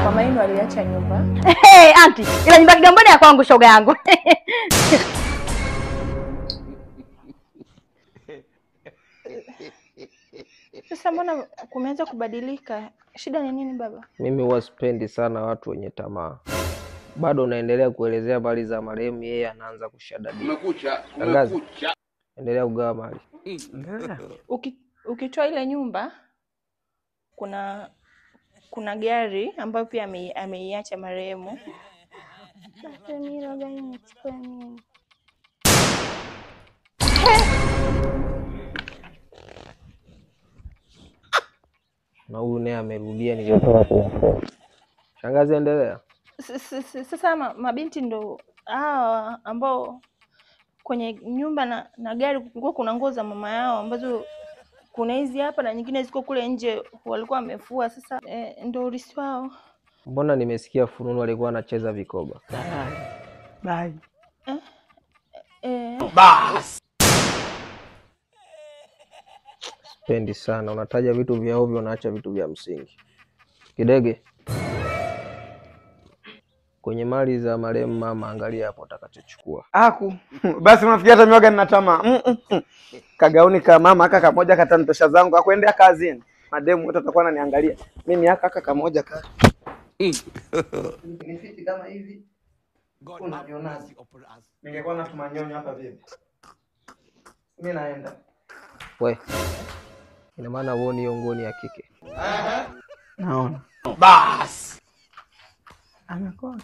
Mama yenu aliacha nyumba. Auntie, ila nyumba Kigamboni ya kwangu shoga yangu. Sasa mbona kumeanza kubadilika? Shida ni nini baba? Mimi huwa sipendi sana watu wenye tamaa. Bado unaendelea kuelezea habari za marehemu, yeye anaanza kushadadi. Umekucha. Endelea kugawa mali. Ukitoa ile nyumba kuna gari ambayo pia ameiacha marehemu. Basi mimi ile gari nichukue mimi. Na huyu naye amerudia nilitoa kwa. Shangazi, endelea. Sasa mabinti ndo hao ambao kwenye nyumba na gari kulikuwa kuna nguo za mama yao ambazo kuna hizi hapa na nyingine ziko kule nje walikuwa wamefua. Sasa ndo urisi wao. Mbona nimesikia fununu alikuwa anacheza vikoba? Bye. Bas. Sipendi sana unataja vitu vya ovyo, unaacha vitu vya msingi. Kidege, kwenye mali za marehemu mama, angalia hapo utakachochukua. Aku. Basi unafikia hata mioga nina tamaa. Kagauni ka mama aka kamoja katanitosha zangu akuendea kazini. Mademu wote watakuwa wananiangalia. Mimi aka kamoja ka. Nifiti kama hivi. Unaviona? Ningekuwa na tumanyonyo hapa vipi? Mimi naenda. We. Ina maana uone hiyo nguo ni ya kike. Naona. Bas. Anakuwa